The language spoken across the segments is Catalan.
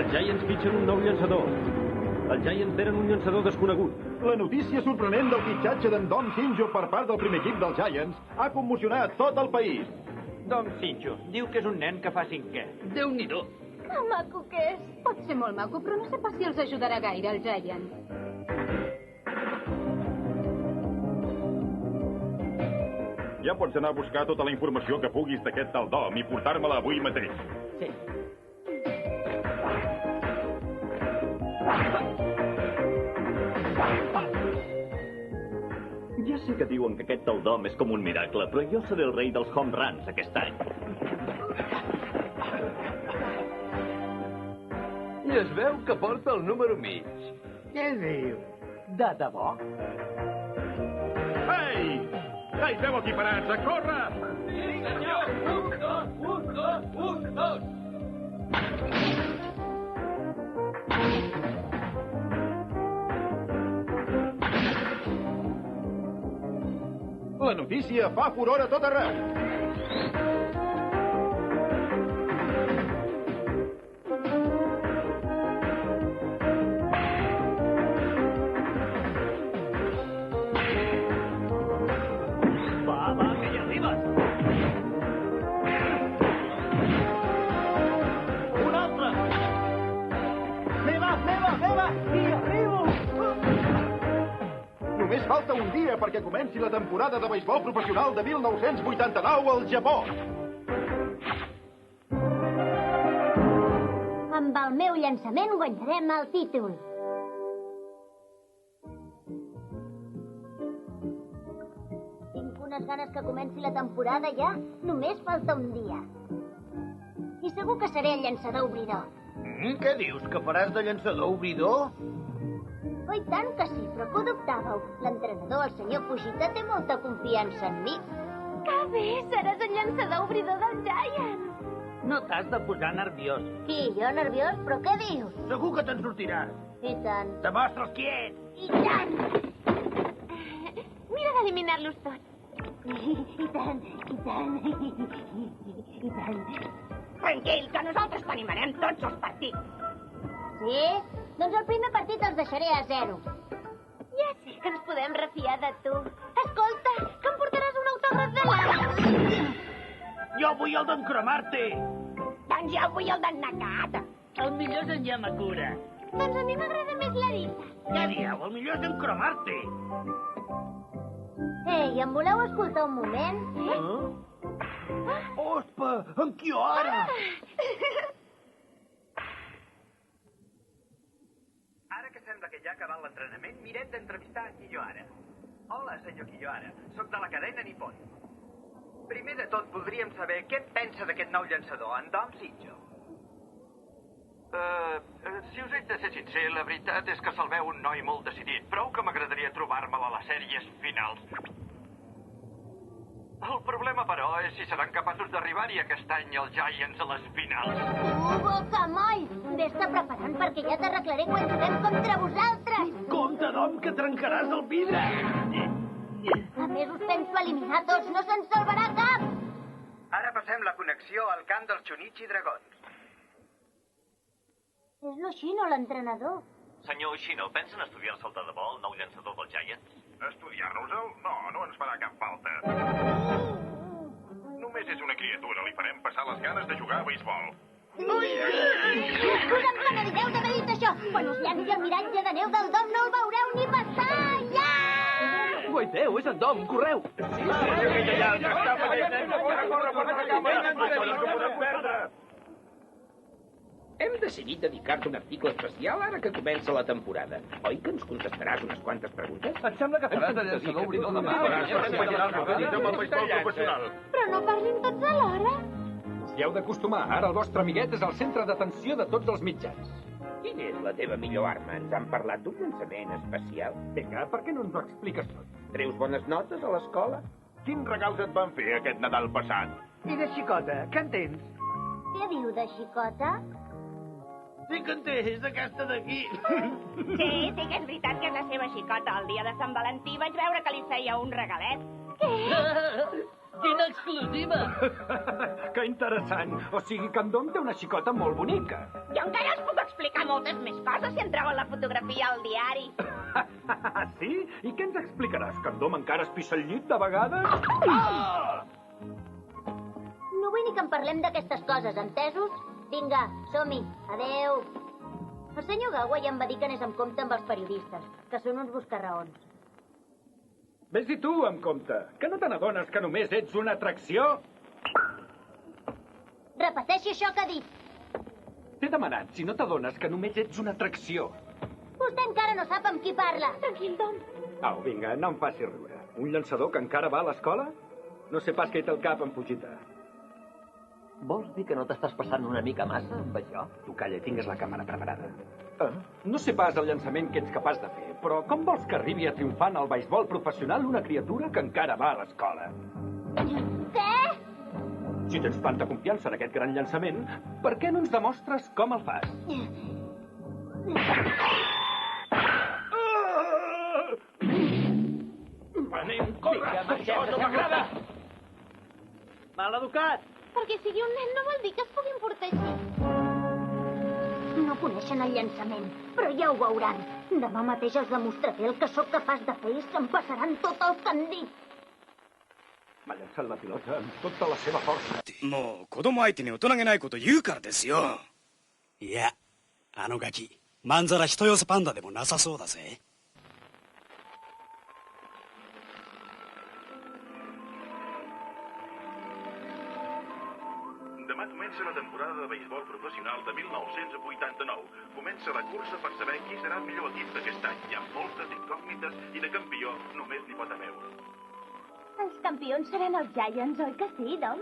Els Giants fitxen un nou llançador. Els Giants tenen un llançador desconegut. La notícia sorprenent del fitxatge d'en Dom Sinjo per part del primer equip dels Giants ha commocionat tot el país. Dom Sinjo, diu que és un nen que fa 5è. Déu-n'hi-do. Que maco que és. Pot ser molt maco, però no sé pas si els ajudarà gaire, el Giants. Ja pots anar a buscar tota la informació que puguis d'aquest tal Dom i portar-me-la avui mateix. Sí. Ja sé que diuen que aquest tal Dom és com un miracle, però jo seré el rei dels home runs aquest any. I es veu que porta el número mig. Què diu? De debò? Ei! Ei, feu aquí parats, a córrer! Sí, senyor! Un, dos! La notícia fa furor a tot arreu. Va, que hi arribes! Un altre! Meva! Hi arribo! Només falta un dia perquè comenci la temporada de beisbol professional de 1989 al Japó. Amb el meu llançament guanyarem el títol. Tinc unes ganes que comenci la temporada ja. Només falta un dia. I segur que seré el llançador obridor. Què dius, que faràs de llançador obridor? Oh, i tant que sí, però què dubtàveu? L'entrenador, el senyor Fujita, té molta confiança en mi. Que bé, seràs el llançador obridor del Giants. No t'has de posar nerviós. Qui, jo nerviós? Però què dius? Segur que te'n sortiràs. I tant. Demostra'ls qui ets. I tant. Mira d'eliminar-los tots. I tant. Tranquil, que nosaltres t'animarem tots els partits. Sí? Doncs el primer partit els deixaré a 0. Ja sé que ens podem refiar de tu. Escolta, que em portaràs un autògraf de l'Ara. Jo vull el d'en Cromarty. Doncs jo vull el d'en Nakata. El millor és en Yamakura. Doncs a mi m'agrada més l'Arita. Què dieu? El millor és en Cromarty. Ei, em voleu escoltar un moment? Ospa, en Kiyohara. Ara que sembla que ja ha acabat l'entrenament, mirem d'entrevistar a Kiyohara. Hola, senyor Kiyohara. Soc de la cadena Nippon. Primer de tot, voldríem saber què en pensa d'aquest nou llançador, en Dom Sinjo. Si us haig de ser sincer, la veritat és que se'l veu un noi molt decidit. Prou que m'agradaria trobar-me'l a les sèries finals. El problema, però, és si seran capaços d'arribar-hi aquest any els Giants a les finals. Boca moll! Ves-te preparant perquè ja t'arreglaré quan juguem contra vosaltres! Compte, Dom, que trencaràs el vidre! A més, us penso eliminar tots, no se'n salvarà cap! Ara passem la connexió al camp dels Chunichi Dragons. És l'Oshino, l'entrenador. Senyor Oshino, pensen estudiar-se el de debò, el nou llançador dels Giants? Estudiar-nos-el? No ens farà cap falta. Només és una criatura, li farem passar les ganes de jugar a beisbol. Us en penedireu d'haver dit això! Quan us llanci el miratge de neu del Dom no el veureu ni passar! Ja! Guaiteu, és en Dom, correu! Hem decidit dedicar-te un article especial ara que comença la temporada. Oi que ens contestaràs unes quantes preguntes? Et sembla que faràs de llançador obridor demà? Però no parlin tots alhora. Hi heu d'acostumar. Ara el vostre amiguet és el centre d'atenció de tots els mitjans. Quina és la teva millor arma? Ens han parlat d'un llançament especial. Vinga, per què no ens ho expliques tot? Treus bones notes a l'escola? Quins regals et van fer aquest Nadal passat? I de xicota, què en tens? Què diu de xicota? Sí que en té, és aquesta d'aquí. Sí que és veritat que és la seva xicota. El dia de Sant Valentí vaig veure que li feia un regalet. Quina exclusiva! Que interessant. O sigui que en Dom té una xicota molt bonica. Jo encara els puc explicar moltes més coses si entreu en la fotografia al diari. Sí? I què ens explicaràs? Que en Dom encara es pissa al llit de vegades? No vull ni que en parlem d'aquestes coses, entesos? Vinga, som-hi. Adeu. El senyor Gawa ja em va dir que anés amb compte amb els periodistes, que són uns buscarraons. Ves-hi tu amb compte, que no te n'adones que només ets una atracció? Repeteixi això que ha dit. T'he demanat si no t'adones que només ets una atracció. Vostè encara no sap amb qui parla. Tranquil, Dom. Au, vinga, no em facis riure. Un llançador que encara va a l'escola? No sé pas què hi té el cap en fugita. Vols dir que no t'estàs passant una mica massa amb això? Tu calla i tingues la càmera preparada. No sé pas el llançament que ets capaç de fer, però com vols que arribi a triomfar en el beisbol professional una criatura que encara va a l'escola? Què? Si tens tanta confiança en aquest gran llançament, per què no ens demostres com el fas? Anem, corre! Això no m'agrada! Maleducat! Perquè sigui un nen no vol dir que es puguin portar així. No coneixen el llançament, però ja ho veuran. Demà mateix els demostraré el que sóc capaç de fer i se'n passaran tot el que han dit. M'ha llançat la pilota amb tota la seva força. もう子供相手に大人げないこと言うからですよ。いや、あのガキ、まんざら人寄せパンダでもなさそうだぜ。Demà comença la temporada de beisbol professional de 1989. Comença la cursa per saber qui serà el millor equip d'aquest any. Hi ha moltes incògnites i de campió només n'hi pot haver un. Els campions seran els Giants, oi que sí, Dom?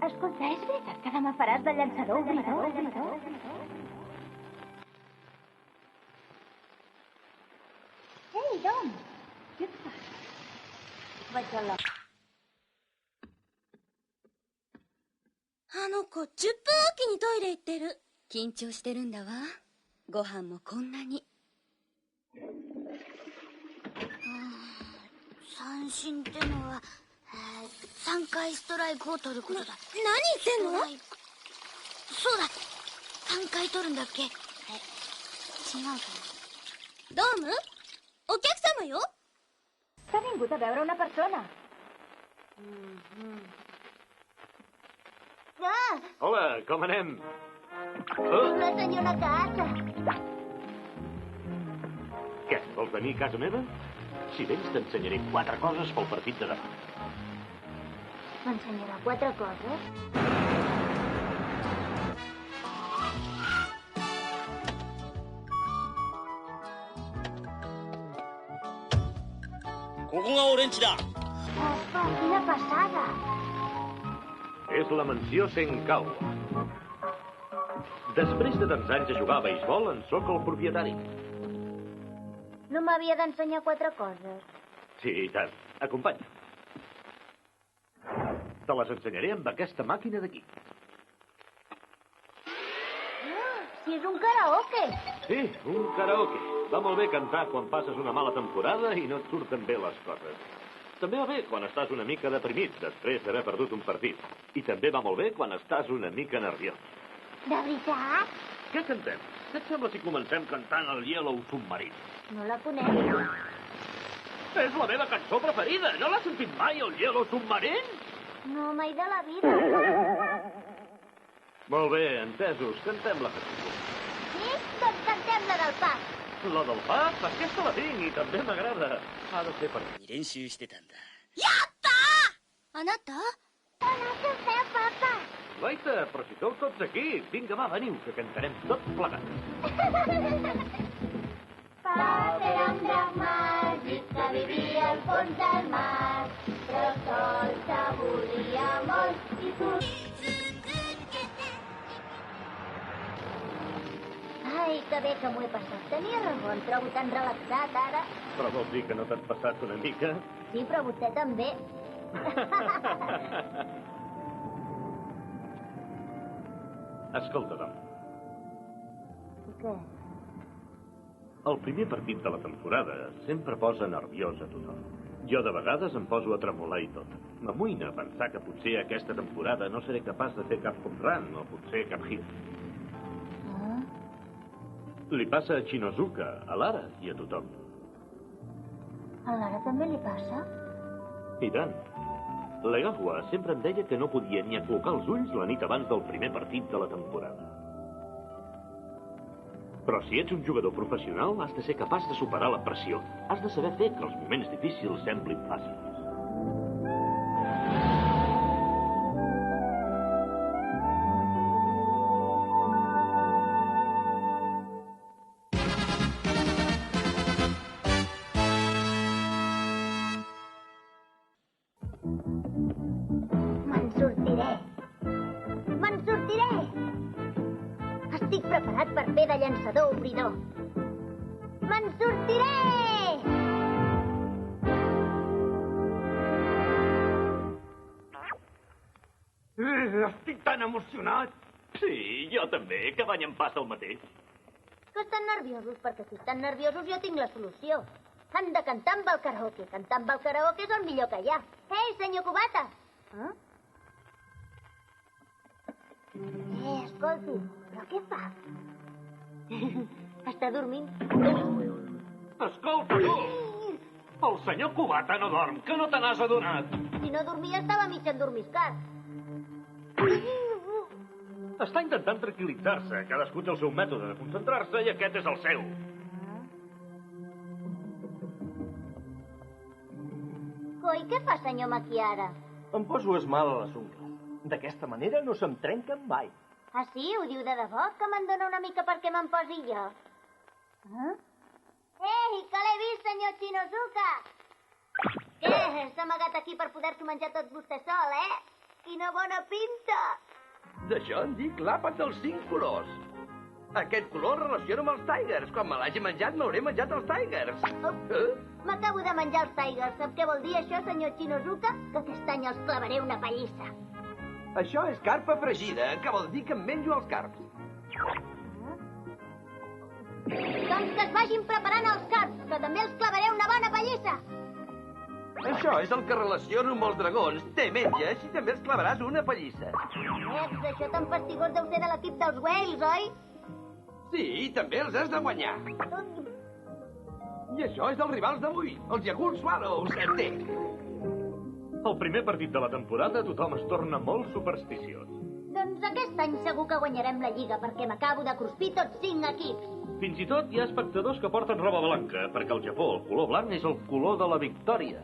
Escolta, és veritat que demà faràs de llançador obridor? Ei, Dom! Què et fas? Vaig a la... あの子、10分おきにトイレ行ってる。緊張してるんだわ。ご飯もこんなに。三振ってのは、3回ストライクを取ることだ。何言ってんの？そうだ、3回取るんだっけ？違うかな。ドーム？お客様よ。S'ha vingut a veure una persona. Hola, com anem? La senyora Casa. Què, vols venir a casa meva? Si vens t'ensenyaré 4 coses pel partit de demà. M'ensenyarà 4 coses? Ospa, quina passada! És la mansió Senkau. Després de tants anys de jugar a beisbol, en sóc el propietari. No m'havia d'ensenyar 4 coses. Sí, i tant. Acompanya. Te les ensenyaré amb aquesta màquina d'aquí. Si és un karaoke! Sí, un karaoke. Va molt bé cantar quan passes una mala temporada i no et surten bé les coses. També va bé quan estàs una mica deprimit després d'haver perdut un partit. I també va molt bé quan estàs una mica nerviós. De veritat? Què cantem? Què et sembla si comencem cantant el Yellow Submarine? No la conec. És la meva cançó preferida. No l'has sentit mai, el Yellow Submarine? No, mai de la vida. Molt bé, entesos. Cantem la cançó. Sí? Doncs cantem la del pa. La del pa? Aquesta la tinc i també m'agrada. Ha de ser per mi. 練習してたんだ。やったー！あなた？ On has de fer, papa? Guaita, però si sou tots aquí. Vinga, va, veniu, que cantarem tots plegats. Papa era un drac màgic que vivia al fons del mar, però sol s'avorria molt i Ai, que bé que m'ho he passat. Tenia raó, em trobo tan relaxat ara. Però vols dir que no t'has passat una mica? Sí, però vostè també. Escolta, Dom. Què? El primer partit de la temporada sempre posa nerviós a tothom. Jo de vegades em poso a tremolar i tot. M'amoïna pensar que potser aquesta temporada no seré capaç de fer cap home run o potser cap hit. Li passa a Shinozuka, a Lara i a tothom. A Lara també li passa? I tant. L'Egawa sempre em deia que no podia ni aclocar els ulls la nit abans del primer partit de la temporada. Però si ets un jugador professional, has de ser capaç de superar la pressió. Has de saber fer que els moments difícils semblin fàcils. Me'n sortiré. Me'n sortiré! Estic preparat per fer de llançador obridor. Me'n sortiré! Estic tan emocionat. Sí, jo també. Cada any em passa el mateix. Que estan nerviosos, perquè si estan nerviosos jo tinc la solució. Han de cantar amb el karaoke. Cantar amb el karaoke és el millor que hi ha. Ei, senyor Cubata! Escolti, però què fa? Està dormint. Escolta, tu! El senyor Cubata no dorm, que no te n'has adonat. Si no dormia estava mig endormiscat. Està intentant tranquil·litzar-se. Cadascú té el seu mètode de concentrar-se i aquest és el seu. Coi, què fa, senyor Maquiara? Em poso esmal a les ungles. D'aquesta manera no se'm trenquen mai. Ah, sí? Ho diu de debò? Que me'n dona una mica perquè me'n posi jo. Ei, que l'he vist, senyor Shinozuka! Què? S'ha amagat aquí per poder-s'ho menjar tot vostè sol, Quina bona pinta! D'això en dic l'àpat dels 5 colors. Aquest color el relaciono amb els Tigers. Quan me l'hagi menjat, m'hauré menjat els Tigers. M'acabo de menjar els Tigers. Sap què vol dir això, senyor Shinozuka? Que aquest any els clavaré una pallissa. Això és carpa fregida, que vol dir que em menjo els carps. Doncs que es vagin preparant els carps, que també els clavaré una bona pallissa. Això és el que relaciono amb els dragons. Te menges i també els clavaràs una pallissa. Això tan fastigós deu ser de l'equip dels Whales, oi? Sí, i també els has de guanyar. I això és dels rivals d'avui, els Yakult Swallows, entenc. El primer partit de la temporada tothom es torna molt supersticiós. Doncs aquest any segur que guanyarem la Lliga, perquè m'acabo de cruspir tots 5 equips. Fins i tot hi ha espectadors que porten roba blanca, perquè al Japó el color blanc és el color de la victòria.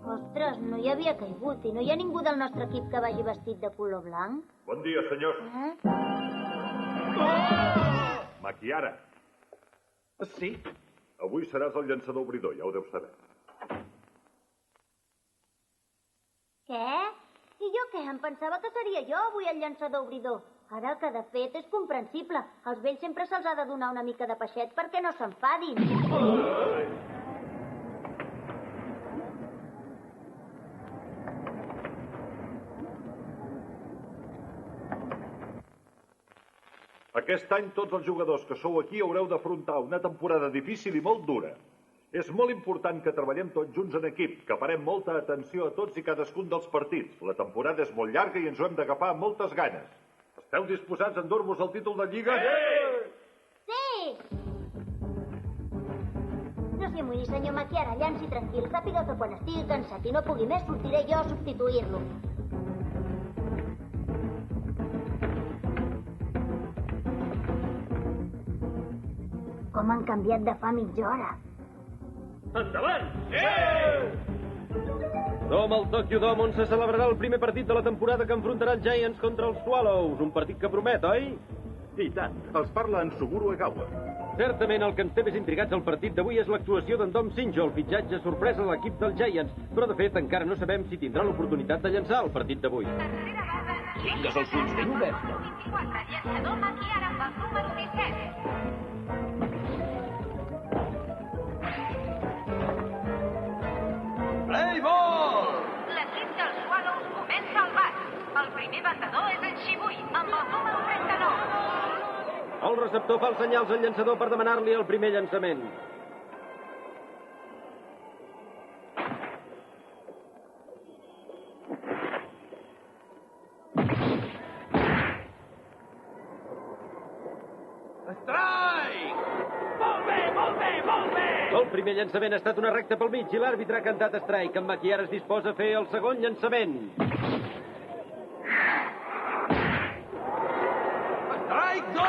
Ostres, no hi havia caigut, i no hi ha ningú del nostre equip que vagi vestit de color blanc? Bon dia, senyors. Maquiara. Sí? Avui seràs el llançador obridor, ja ho deus saber. Què? I jo què? Em pensava que seria jo avui el llançador obridor. Ara, que de fet és comprensible. Als vells sempre se'ls ha de donar una mica de peixet perquè no s'enfadin. Aquest any tots els jugadors que sou aquí haureu d'afrontar una temporada difícil i molt dura. És molt important que treballem tots junts en equip, que parem molta atenció a tots i cadascun dels partits. La temporada és molt llarga i ens ho hem d'agafar amb moltes ganes. Esteu disposats a endur-vos el títol de Lliga? Sí! No s'hi amoïni, senyor Maquiara, llanci tranquil. Sàpiga que quan estigui cansat i no pugui més, sortiré jo a substituir-lo. Com han canviat de fa mitja hora. Endavant! Som al Tokyo Dome, on se celebrarà el primer partit de la temporada que enfrontarà els Giants contra els Swallows. Un partit que promet, oi? I tant. Els parla en Suguru Egawa. Certament el que ens té més intrigats al partit d'avui és l'actuació d'en Dom Shinjo, el fitxatge sorpresa de l'equip dels Giants. Però, de fet, encara no sabem si tindrà l'oportunitat de llançar el partit d'avui. Tingues els ulls ben oberts. 24, llançador Maquiara amb el número 17. Play ball! L'equip dels Swallows comença el bat. El primer batedor és en Shibui, amb el número 39. El receptor fa els senyals al llançador per demanar-li el primer llançament. El primer llançament ha estat una recta pel mig i l'àrbitre ha cantat strike. En Maquiara es disposa a fer el segon llançament. Strike 2!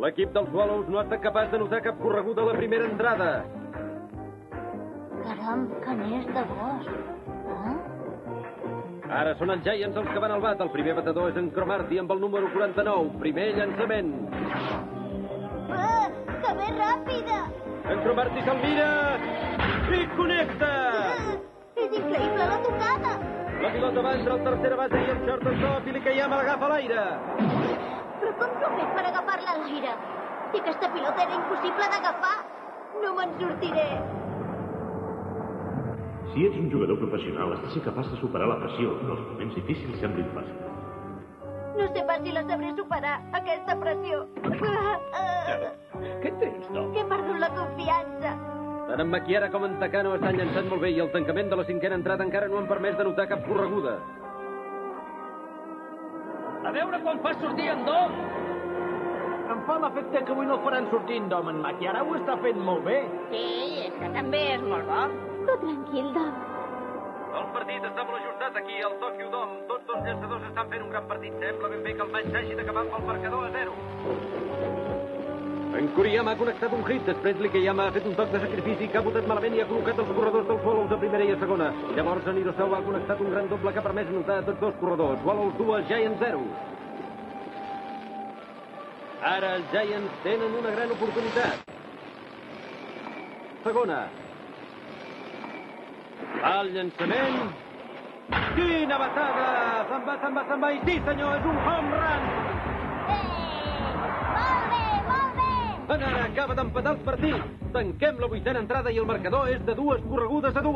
L'equip dels Swallows no ha estat capaç de notar cap correguda a la primera entrada. Caram, que n'és de gos. Ara són els Giants els que van al bat. El primer batedor és en Cromarty amb el número 49. Primer llançament. Que bé ràpida! En Cromarty se'l mira i connecta! És increïble la tocada! La pilota va entre el tercera base i el shortstop i Likayama l'agafa a l'aire. Però com s'ho ha fet per agafar-la a l'aire? Si aquesta pilota era impossible d'agafar, no me'n sortiré. Si ets un jugador professional, has de ser capaç de superar la pressió. Els moments difícils semblin fàcils. No sé pas si la sabré superar, aquesta pressió. Què tens, Dom? Que he perdut la confiança. Tant en Maquiara com en Takano estan llançant molt bé i el tancament de la cinquena entrada encara no han permès de notar cap correguda. A veure quan fa sortir en Dom! Em fa l'efecte que avui no el faran sortint, Dom. En Maquiara ho està fent molt bé. Sí, és que també és molt bo. Tu tranquil, Dom. El partit està molt ajustat aquí al Tokyo Dome. Tots els llançadors estan fent un gran partit. Sembla ben bé que el maig s'hagi d'acabar amb el marcador a 0. En Kuriyama ha connectat un hit. Després Likayama ha fet un toc de sacrifici que ha botat malament i ha col·locat els corredors dels Swallows a primera i a segona. Llavors en Hirosawa ha connectat un gran doble que ha permès notar a tots dos corredors. Swallows 2, Giants 0. Ara els Giants tenen una gran oportunitat. Segona. El llançament. Quina batada! Se'n va, i sí, senyor, és un home run! Molt bé! En ara acaba d'empatar el partit. Tanquem la vuitena entrada i el marcador és de 2 corregudes a 2.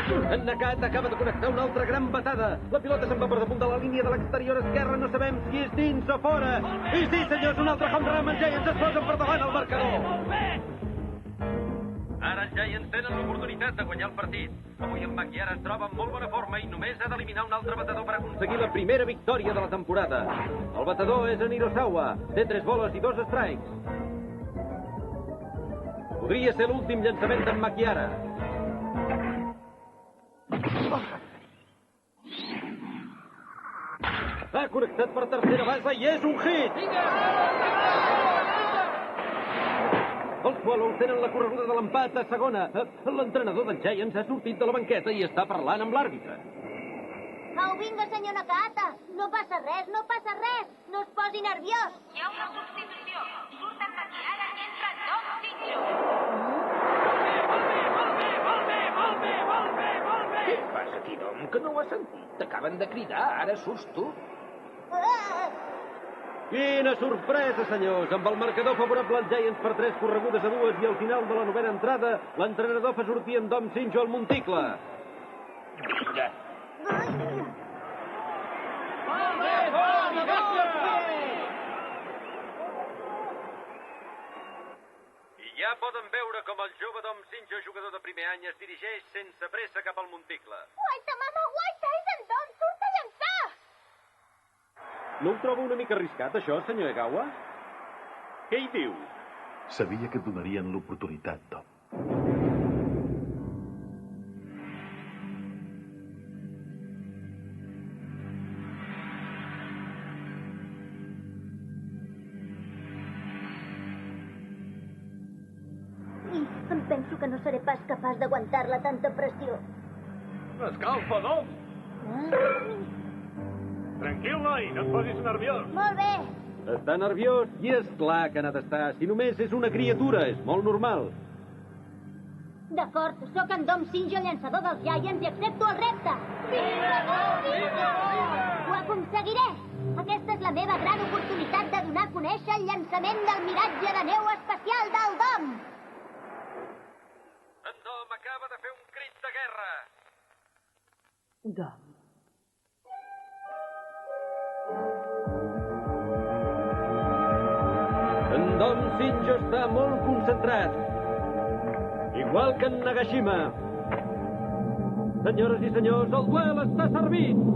En Nakata acaba de connectar una altra gran batada. La pilota se'n va per damunt de la línia de l'exterior esquerra. No sabem si és dins o fora. I sí, senyors, un altre home run. Els Giants es posen per davant el marcador. Ara els Giants tenen l'oportunitat de guanyar el partit. Avui en Maquiara es troba en molt bona forma i només ha d'eliminar un altre batedor per aconseguir la primera victòria de la temporada. El batedor és en Hirosawa. Té 3 boles i 2 strikes. Podria ser l'últim llançament d'en Maquiara. Ha connectat per tercera base i és un hit! Els Swallows tenen la correguda de l'empat a segona. L'entrenador dels Giants ha sortit de la banqueta i està parlant amb l'àrbitre. Au, vinga, senyor Nakata. No passa res, no passa res. No es posi nerviós. Hi ha una substitució. Surt en Maquiara i entra Dom Sinjo. Què passa aquí, Dom? Que no ho has sentit? T'acaben de cridar, ara surts tu. Quina sorpresa, senyors! Amb el marcador favorable als Giants per 3 corregudes a 2 i al final de la novena entrada, l'entrenador fa sortir en Dom Sinjo al monticle. Vinga. I ja poden veure com el jove Dom Sinjo, jugador de primer any, es dirigeix sense pressa cap al monticle. Guaita, mama, guaita! És en Dom! Surt a llançar! No ho troba una mica arriscat, això, senyor Egawa? Què hi diu? Sabia que et donarien l'oportunitat, Dom. Em penso que no seré pas capaç d'aguantar-la tanta pressió. Escalfa, Dom! Tranquil, noi, no et posis nerviós. Molt bé. Està nerviós i és clar que n'ha d'estar. Si només és una criatura, és molt normal. D'acord, sóc en Dom Sinjo, llançador dels Giants, i accepto el repte. Vinga, Dom! Vinga! Ho aconseguiré! Aquesta és la meva gran oportunitat de donar a conèixer el llançament del miratge de neu especial del Dom. En Dom acaba de fer un crit de guerra. Dom. En Dom Sinjo està molt concentrat. Igual que en Nagashima. Senyores i senyors, el duel està servit!